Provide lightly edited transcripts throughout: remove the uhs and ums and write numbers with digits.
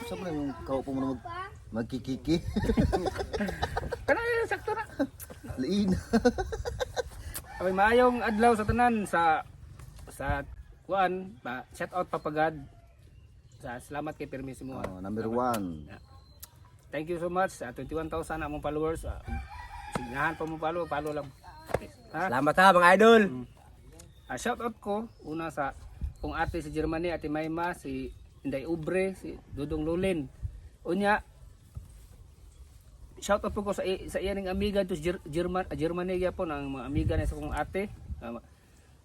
Saan mo yung kaupo mo na magkikiki? Kana sakto na. Liin. Okay, maayong adlaw sa tanan sa kuan, shout out papagad. Salamat kay permis mo. Number 1. Thank you so much sa 21,000 among followers. Signahan pa mo follow lang. Ha? Salamat ha mga idol. Shout out ko una sa kung ate si Germany, ate Mayma, si Inday Ubre, si Dudong Lulin. Unya shout out po ko sa iyaning amiga to Germany gyapon ang mga amiga na sa kong ate.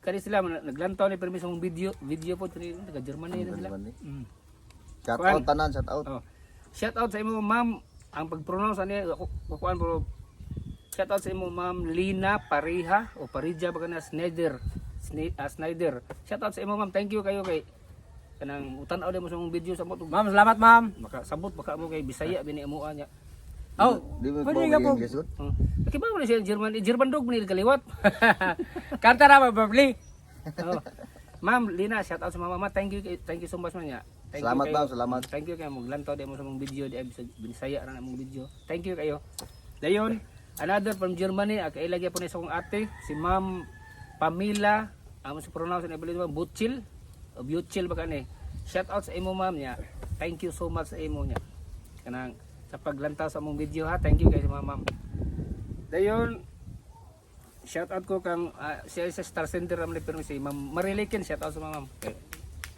Kani sila naglantaw ni permis ng video po taga Germany na sila. Shout out tanan, shout out. Shout out sa imo ma'am, ang pag-pronounce ani kuan pero shout out sa imo ma'am Lina Pariha o Parija ba kana Snyder. Shout out sa imo ma'am, thank you kayo kay kanang utan-aw mo sa mong video sa mo. Ma'am, salamat ma'am. Makasabot baka mo kay Bisaya bini amo anya. Oh, Di mo pwede ka po. English good? Kiba mo na siya German dog mo ni kaliwat. Kanta na mag-babli. Ma'am Lina, shout out sa mama. Thank you so much man niya. Salamat ma'am, salamat. Thank you kayo maglantaw di mo sa mong video di sa Bisaya ra na mong video. Thank you kayo. Dayon, another from Germany, kailagay po ni sa kong ate, si Ma'am Pamela, sa pronounce na ibalik mo Butchil, o Butchil ba kani. Shout out sa imo ma'am niya. Thank you so much sa imo niya. Kanang sa paglantaw sa mong video ha. Thank you kayo sa ma'am. Dayon, shout out ko kang siya sa Star Center ramli pero si Ma'am Marilikin, shout out sa ma'am.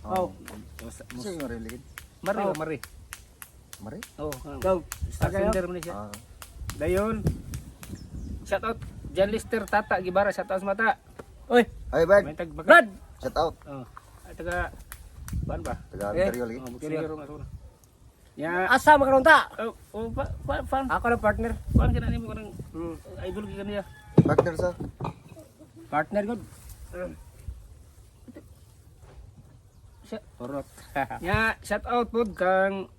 Sino yung mariligid? Mari. Mari? Go. Star Center man siya. Dayon, shout out Jan Lister Tata Gibara, shout out sa mata. Oy, Ay, Brad. May tag Brad. Shout out. Taga kuan ba? Taga Ontario lagi. Buksiro nga suna. Ya, Asa makaron ta? fan. Ako na partner. Kuan kana nimo kanang idol ki kaniya. Partner sa. Partner gud. Torot. Ya, shout out pod kang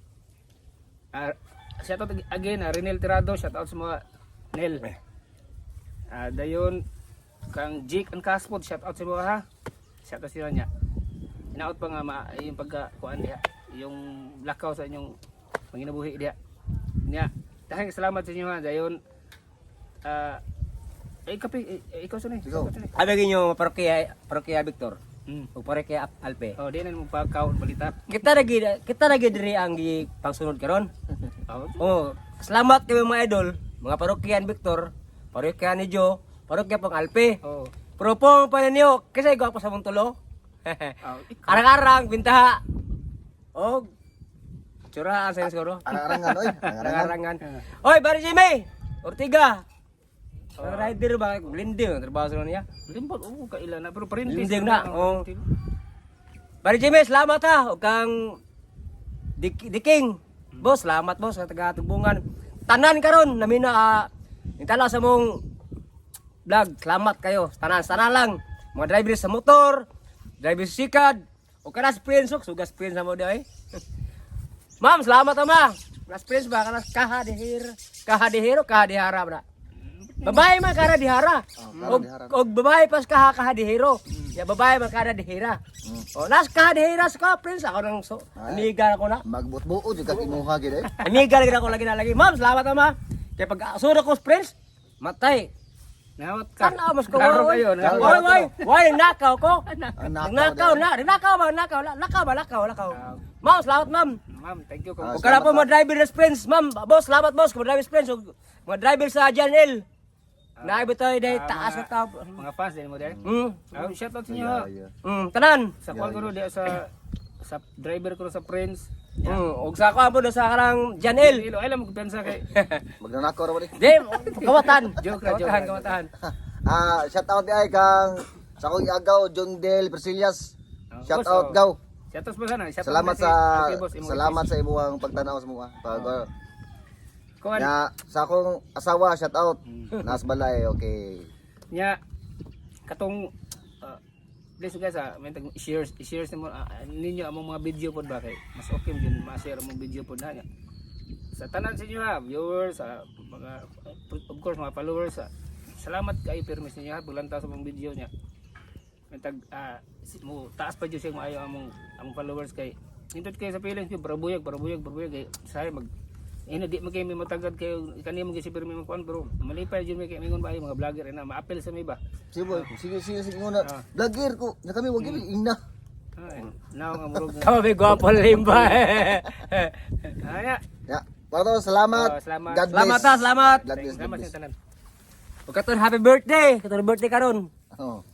shout out again Renel Tirado, shout out sa mga Nel. Dayon kang Jake and Caspod, shout out sa mga ha. Shout out sila niya. Inaot pa nga yung pagka kuan diha, yung lakaw sa inyong panginabuhi diha. Nya, dahil salamat sa inyo ha. Dayon ikaw sunay. Abagin nyo parokya Victor. O parokya Alpe. Oh, di na mo pagkaon balita. Kita lagi diri ang pangsunod karon. Oh, salamat kayo mga idol, mga parokyan Victor, parokya ni Joe, parokya pang Alpe. Oh. Pero pong pananiyo, kasi gwapo sa mong tulo. Arang-arang, bintaha. Oh, tsura sa siguro. Arangan, oy. Arang-arangan. Oy, Barry Jimmy! Ortiga! Rider ba? Blending, trabaho sa niya. Limbot, kailan na. Pero parintis. Blending na, oh. Barry Jimmy, salamat ha. O kang Diking. Boss, salamat boss sa taga-tubungan. Tanan karon namina intala sa mong vlog. Salamat kayo. Tanan lang. Mga driver sa motor, driver sa sikad, o kana sprint sugas sprint sa mo di ay. Ma'am, salamat ma. Nas sprint ba kana kahadihira bra. Babae man kada dihara. Og babae pas kahadihiro. Ya babae man kada dihira. O nas kahadihira sa prince ako nang amiga ako na. Magbutbuo jud kag imuha gid eh. Amiga lagi ako lagi. Ma'am, salamat ma. Kay pag sura ko prince, matay. Nawat ka. Tanaw mas ko. Klaro kayo. Why nakaw ko? Nakaw. Ma'am, salamat ma'am. Ma'am, thank you. O kana po mga driver na friends, ma'am. Boss, salamat boss. Mga driver friends, mga driver sa Janel. Naibot tayo dahil taas na tao. Mga fans din mo dahil. Shout out sa inyo ha. Tanan. Sa kwan ko no, di sa driver ko sa friends. Og sa ako po sa karang Janel. Alam mo kumpensa kay. Magnanakaw ra ba ni? Di, kawatan. Joke. Kawatan. Shout out di ay kang sa akong agaw John Del Persillas. Shout out gaw. Shout out sana. Salamat sa imuang pagtanaw sa mga. Kuan. Ya, sa akong asawa, shout out. Nas balay, okay. Nya katong please guys may share mo ninyo among mga video pod ba kay mas okay din ma-share among video pod na nya. Sa tanan sa inyo ha, viewers, mga of course mga followers, salamat kay permis ninyo ha bulantaw sa among video nya. May tag mo taas pa jud siya maayo among followers kay Hindot kayo sa feelings ko, barabuyag. Eh, saya mag di mo kayo may matagad kayo kaniya mo kasi pero may magkuan bro. Malipay jud may mingon ba ay mga vlogger na ma-appeal sa may ba. Sige boy, sige nguna. Vlogger ko, na kami wag ina. Ay, now nga murog. Kami gwapo limba. Aya. Ya, pato salamat. Salamat. God bless. Salamat ta, salamat. God bless. God Salamat bless. sa tanan. Ug katon happy birthday. Katon birthday karon. Oh.